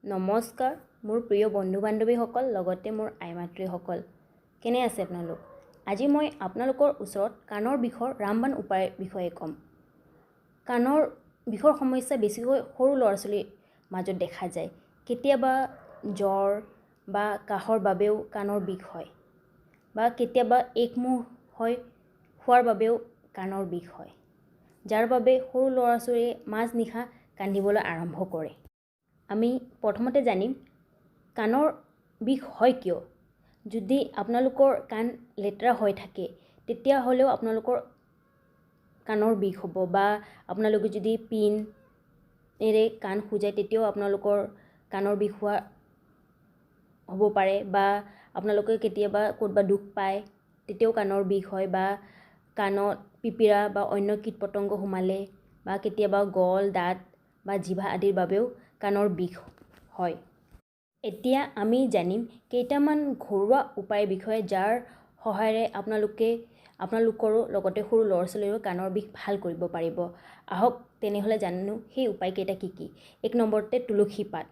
নমস্কাৰ মোৰ প্ৰিয় বন্ধু বান্ধৱীসকল লগতে মোৰ আই মাতৃসকল কেনে আছে আপোনালোক আজি মই আপোনালোকৰ ওচৰত কাণৰ বিষৰ ৰামবাণ উপায়ৰ বিষয়ে ক'ম কাণৰ বিষৰ সমস্যা বেছিকৈ সৰু ল'ৰা ছোৱালীৰ মাজত দেখা যায় কেতিয়াবা জ্বৰ বা কাহৰ বাবেও কাণৰ বিষ হয় বা কেতিয়াবা একমুখ হয় খোৱাৰ বাবেও কাণৰ বিষ হয় যাৰ বাবে সৰু ল'ৰা ছোৱালীয়ে মাজনিশা কান্দিবলৈ আৰম্ভ কৰে আমি প্ৰথমতে জানিম কাণৰ বিষ হয় কিয় যদি আপোনালোকৰ কাণ লেতেৰা হৈ থাকে তেতিয়া হ'লেও আপোনালোকৰ কাণৰ বিষ হ'ব বা আপোনালোকে যদি পিন এৰে কাণ খুজায় তেতিয়াও আপোনালোকৰ কাণৰ বিষ হোৱা হ'ব পাৰে বা আপোনালোকে কেতিয়াবা ক'ৰবা দুখ পায় তেতিয়াও কাণৰ বিষ হয় বা কাণত পিপিৰা বা অন্য কীট পতংগ সোমালে বা কেতিয়াবা গল দাঁত বা জিভা আদিৰ বাবেও কাণৰ বিষ হয় এতিয়া আমি জানিম কেইটামান ঘৰুৱা উপায়ৰ বিষয়ে যাৰ সহায়েৰে আপোনালোকৰো লগতে সৰু ল'ৰা ছোৱালীৰো কাণৰ বিষ ভাল কৰিব পাৰিব আহক তেনেহ'লে জানো সেই উপায়কেইটা কি কি এক নম্বৰতে তুলসী পাত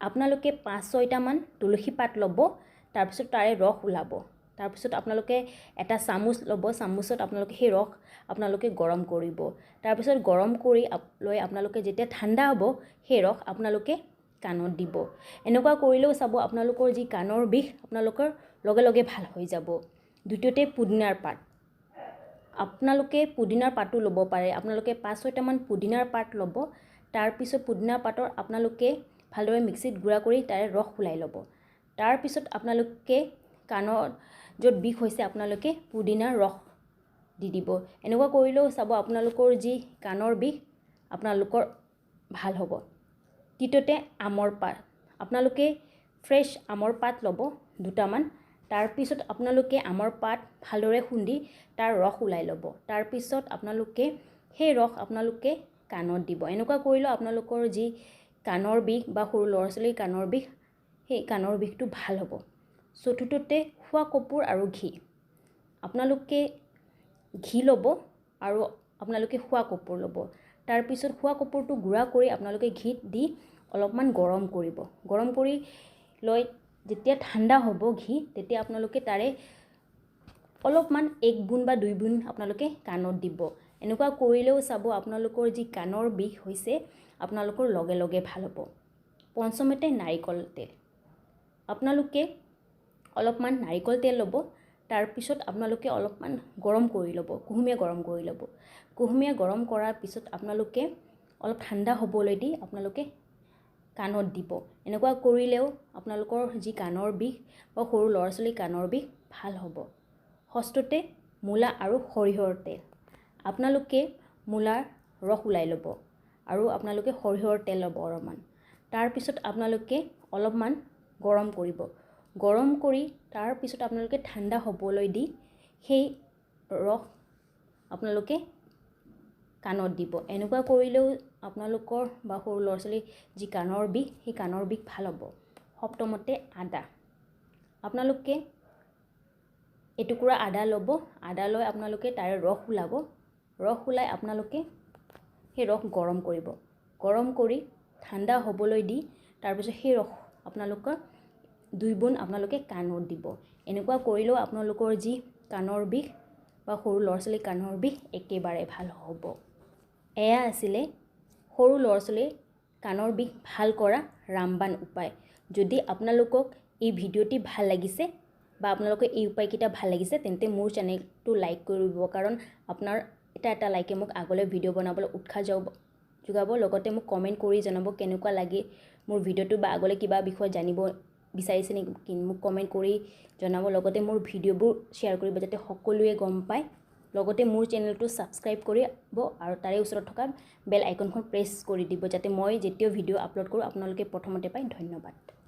আপোনালোকে 5-6টামান তুলসী পাত ল'ব তাৰপিছত তাৰে ৰস ওলাব তাৰপিছত আপোনালোকে এটা চামুচ ল'ব চামুচত আপোনালোকে সেই ৰস আপোনালোকে গৰম কৰিব তাৰপিছত গৰম কৰি লৈ আপোনালোকে যেতিয়া ঠাণ্ডা হ'ব সেই ৰস আপোনালোকে কাণত দিব এনেকুৱা কৰিলেও চাব আপোনালোকৰ যি কাণৰ বিষ আপোনালোকৰ লগে লগে ভাল হৈ যাব দ্বিতীয়তে পুদিনাৰ পাত আপোনালোকে পুদিনাৰ পাতো ল'ব পাৰে আপোনালোকে 5-6টামান পুদিনাৰ পাত ল'ব তাৰপিছত পুদিনাৰ পাতৰ আপোনালোকে ভালদৰে মিক্সিত গুড়া কৰি তাৰে ৰস ওলাই ল'ব তাৰপিছত আপোনালোকে কাণৰ য'ত বিষ হৈছে আপোনালোকে পুদিনাৰ ৰস দি দিব এনেকুৱা কৰিলেও চাব আপোনালোকৰ যি কাণৰ বিষ আপোনালোকৰ ভাল হ'ব তৃতীয়তে আমৰ পাত আপোনালোকে ফ্ৰেছ আমৰ পাত ল'ব 2টামান তাৰপিছত আপোনালোকে আমৰ পাত ভালদৰে খুন্দি তাৰ ৰস ওলাই ল'ব তাৰপিছত আপোনালোকে সেই ৰস আপোনালোকে কাণত দিব এনেকুৱা কৰিলেও আপোনালোকৰ যি কাণৰ বিষ বা সৰু ল'ৰা ছোৱালীৰ কাণৰ বিষ সেই কাণৰ বিষটো ভাল হ'ব চতুৰ্থতে শোৱা কপোৰ আৰু ঘি আপোনালোকে ঘি ল'ব আৰু আপোনালোকে শোৱা কপোৰ ল'ব তাৰপিছত শোৱা কপোৰটো গুড়া কৰি আপোনালোকে ঘিত দি অলপমান গৰম কৰিব গৰম কৰি লৈ যেতিয়া ঠাণ্ডা হ'ব ঘি তেতিয়া আপোনালোকে তাৰে অলপমান 1 বুন বা 2 বুন আপোনালোকে কাণত দিব এনেকুৱা কৰিলেও চাব আপোনালোকৰ যি কাণৰ বিষ হৈছে আপোনালোকৰ লগে লগে ভাল হ'ব পঞ্চমতে নাৰিকল তেল আপোনালোকে অলপমান নাৰিকল তেল ল'ব তাৰপিছত আপোনালোকে অলপমান গৰম কৰি ল'ব কুহুমীয়া গৰম কৰাৰ পিছত আপোনালোকে অলপ ঠাণ্ডা হ'বলৈ দি আপোনালোকে কাণত দিব এনেকুৱা কৰিলেও আপোনালোকৰ যি কাণৰ বিষ বা সৰু ল'ৰা ছোৱালীৰ কাণৰ বিষ ভাল হ'ব ষষ্ঠতে মূলা আৰু সৰিয়হৰ তেল আপোনালোকে মূলাৰ ৰস ওলাই ল'ব আৰু আপোনালোকে সৰিয়হৰ তেল ল'ব অলপমান তাৰপিছত আপোনালোকে অলপমান গৰম কৰিব গৰম কৰি তাৰপিছত আপোনালোকে ঠাণ্ডা হ'বলৈ দি সেই ৰস আপোনালোকে কাণত দিব এনেকুৱা কৰিলেও আপোনালোকৰ বা সৰু ল'ৰা ছোৱালীৰ যি কাণৰ বিষ সেই কাণৰ বিষ ভাল হ'ব সপ্তমতে আদা আপোনালোকে এটুকুৰা আদা ল'ব আদা লৈ আপোনালোকে তাৰে ৰস ওলাব ৰস ওলাই আপোনালোকে সেই ৰস গৰম কৰিব গৰম কৰি ঠাণ্ডা হ'বলৈ দি তাৰপিছত সেই ৰস আপোনালোকৰ 2 বুন আপোনালোকে কাণত দিব এনেকুৱা কৰিলেও আপোনালোকৰ যি কাণৰ বিষ বা সৰু ল'ৰা ছোৱালীৰ কাণৰ বিষ একেবাৰে ভাল হ'ব এয়া আছিলে সৰু ল'ৰা ছোৱালীৰ কাণৰ বিষ ভাল কৰা ৰামবাণ উপায় যদি আপোনালোকক এই ভিডিঅ'টি ভাল লাগিছে বা আপোনালোকে এই উপায়কেইটা ভাল লাগিছে তেন্তে মোৰ চেনেলটো লাইক কৰিব কাৰণ আপোনাৰ এটা লাইকে মোক আগলৈ ভিডিঅ' বনাবলৈ উৎসাহ যোগাব লগতে মোক কমেণ্ট কৰি জনাব কেনেকুৱা লাগে মোৰ ভিডিঅ'টো বা আগলৈ কিবা বিষয়ে জানিব বিচাৰিছে নেকি মোক কমেণ্ট কৰি জনাব লগতে মোৰ ভিডিঅ'বোৰ শ্বেয়াৰ কৰিব যাতে সকলোৱে গম পায় লগতে মোৰ চেনেলটো ছাবস্ক্ৰাইব কৰিব আৰু তাৰে ওচৰত থকা বেল আইকনখন প্ৰেছ কৰি দিব যাতে মই যেতিয়া ভিডিঅ' আপলোড কৰোঁ আপোনালোকে প্ৰথমতে পায় ধন্যবাদ